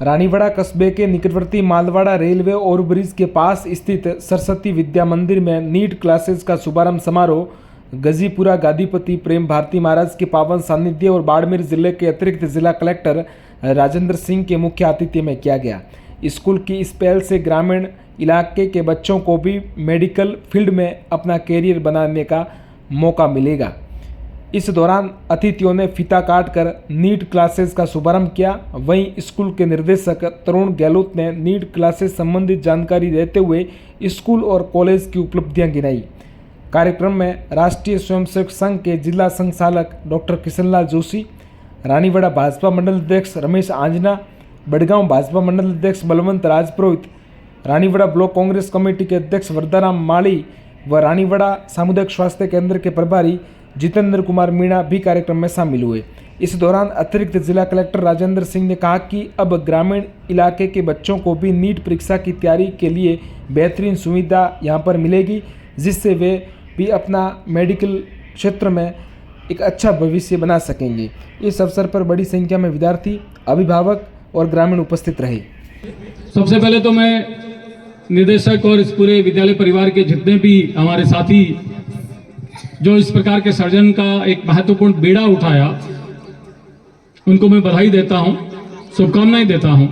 रानीवाड़ा कस्बे के निकटवर्ती मालवाड़ा रेलवे ओवरब्रिज के पास स्थित सरस्वती विद्या मंदिर में नीट क्लासेस का शुभारंभ समारोह गजीपुरा गादीपति प्रेम भारती महाराज के पावन सानिध्य और बाड़मेर जिले के अतिरिक्त जिला कलेक्टर राजेंद्र सिंह के मुख्य आतिथ्य में किया गया। स्कूल की इस पहल से ग्रामीण इलाके के बच्चों को भी मेडिकल फील्ड में अपना कैरियर बनाने का मौका मिलेगा। इस दौरान अतिथियों ने फीता काटकर नीट क्लासेस का शुभारंभ किया। वहीं स्कूल के निदेशक तरुण गहलोत ने नीट क्लासेस संबंधित जानकारी देते हुए स्कूल और कॉलेज की उपलब्धियां गिनाई। कार्यक्रम में राष्ट्रीय स्वयंसेवक संघ के जिला संचालक डॉक्टर किशनलाल जोशी, रानीवाड़ा भाजपा मंडल अध्यक्ष रमेश आंजना, बड़गांव भाजपा मंडल अध्यक्ष बलवंत राजपुरोहित, रानीवाड़ा ब्लॉक कांग्रेस कमेटी के अध्यक्ष वरदाराम माली व रानीवाड़ा सामुदायिक स्वास्थ्य केंद्र के प्रभारी जितेंद्र कुमार मीणा भी कार्यक्रम में शामिल हुए। इस दौरान अतिरिक्त जिला कलेक्टर राजेंद्र सिंह ने कहा कि अब ग्रामीण इलाके के बच्चों को भी नीट परीक्षा की तैयारी के लिए बेहतरीन सुविधा यहां पर मिलेगी, जिससे वे भी अपना मेडिकल क्षेत्र में एक अच्छा भविष्य बना सकेंगे। इस अवसर पर बड़ी संख्या में विद्यार्थी, अभिभावक और ग्रामीण उपस्थित रहे। सबसे पहले तो मैं निदेशक और इस पूरे विद्यालय परिवार के जितने भी हमारे साथी जो इस प्रकार के सर्जन का एक महत्वपूर्ण बीड़ा उठाया, उनको मैं बधाई देता हूं, शुभकामनाएं देता हूं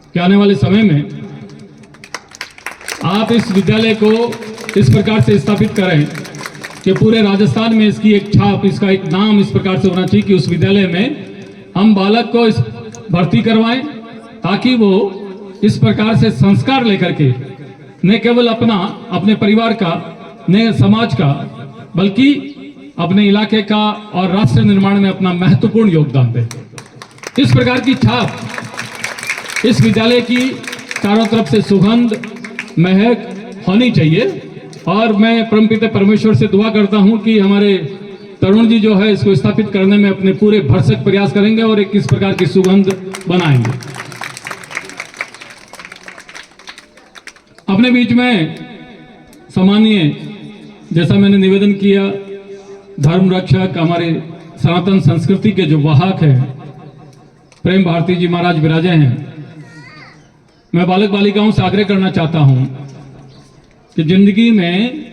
कि आने वाले समय में आप इस विद्यालय को इस प्रकार से स्थापित करें कि पूरे राजस्थान में इसकी एक छाप, इसका एक नाम इस प्रकार से होना चाहिए कि उस विद्यालय में हम बालक को इस भर्ती करवाएं ताकि वो इस प्रकार से संस्कार लेकर के न केवल अपने परिवार का, न समाज का, बल्कि अपने इलाके का और राष्ट्र निर्माण में अपना महत्वपूर्ण योगदान दे। इस प्रकार की छाप इस विद्यालय की चारों तरफ से सुगंध, महक होनी चाहिए। और मैं परमपिता परमेश्वर से दुआ करता हूं कि हमारे तरुण जी जो है इसको स्थापित करने में अपने पूरे भरसक प्रयास करेंगे और एक इस प्रकार की सुगंध बनाएंगे। अपने बीच में सम्मानीय, जैसा मैंने निवेदन किया, धर्म रक्षक, हमारे सनातन संस्कृति के जो वाहक हैं प्रेम भारती जी महाराज विराजे हैं। मैं बालक बालिकाओं से आग्रह करना चाहता हूं कि जिंदगी में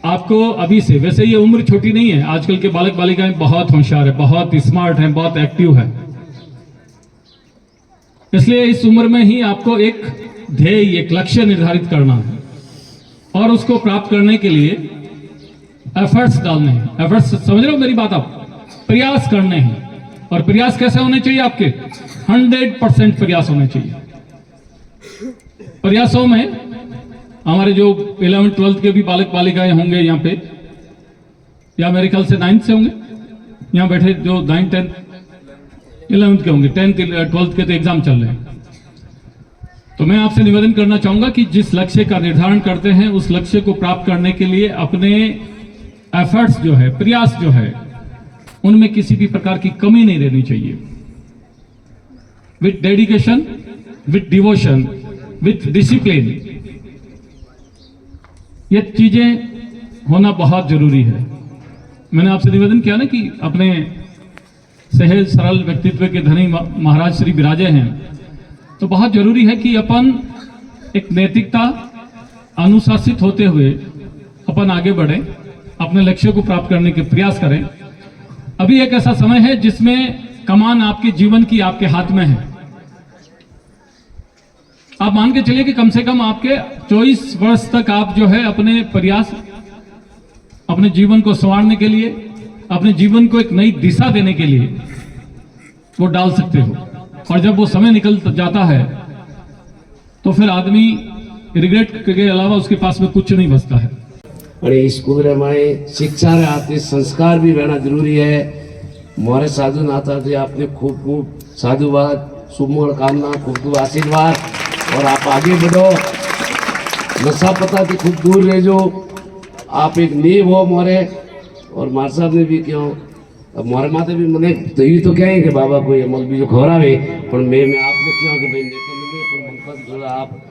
आपको अभी से, वैसे ये उम्र छोटी नहीं है, आजकल के बालक बालिकाएं बहुत होशियार है, बहुत स्मार्ट हैं, बहुत एक्टिव है। इसलिए इस उम्र में ही आपको एक ध्येय, एक लक्ष्य निर्धारित करना है और उसको प्राप्त करने के लिए एफर्ट्स डालने हैं। एफर्ट्स समझ रहे हो मेरी बात? आप प्रयास करने हैं। और प्रयास कैसे होने चाहिए? आपके 100% प्रयास होने चाहिए। प्रयासों में हमारे जो 11th-12th के भी बालक बालिकाएं होंगे यहाँ पे, या मेरे ख्याल से 9th से होंगे यहाँ बैठे, जो 9th 10th 11th के होंगे, 10th 12th के तो एग्जाम चल रहे हैं। तो मैं आपसे निवेदन करना चाहूंगा कि जिस लक्ष्य का निर्धारण करते हैं उस लक्ष्य को प्राप्त करने के लिए अपने एफर्ट्स जो है, प्रयास जो है, उनमें किसी भी प्रकार की कमी नहीं रहनी चाहिए। With dedication, with devotion, with discipline, ये चीजें होना बहुत जरूरी है। मैंने आपसे निवेदन किया ना कि अपने सहज सरल व्यक्तित्व के धनी महाराज श्री विराजे हैं, तो बहुत जरूरी है कि अपन एक नैतिकता, अनुशासित होते हुए अपन आगे बढ़े, अपने लक्ष्य को प्राप्त करने के प्रयास करें। अभी एक ऐसा समय है जिसमें कमान आपके जीवन की आपके हाथ में है। आप मान के चलिए कि कम से कम आपके 24 वर्ष तक आप जो है अपने प्रयास, अपने जीवन को संवारने के लिए, अपने जीवन को एक नई दिशा देने के लिए वो डाल सकते हो। और जब वो समय निकल जाता है तो फिर आदमी रिग्रेट के अलावा उसके पास में कुछ नहीं बचता है। और स्कूल में शिक्षा रे आते संस्कार भी रहना जरूरी है। मोरे साधु नाता जी आपने खूब खूब साधुवाद, शुभमंगल कामना, खूब खूब आशीर्वाद और आप आगे बढ़ो। नशा पता थी खूब दूर रह जो, आप एक नींव हो मोरे। और मार साहब ने भी क्यों, अब मोरे माते भी मैंने तो ये तो कहें कि बाबा कोई अमल भी जो खवरावे, पर मैं आपने क्यों कि भाई आप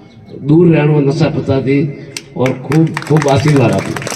दूर रहना नशा पता थी और खूब खूब आशीर्वाद आपने।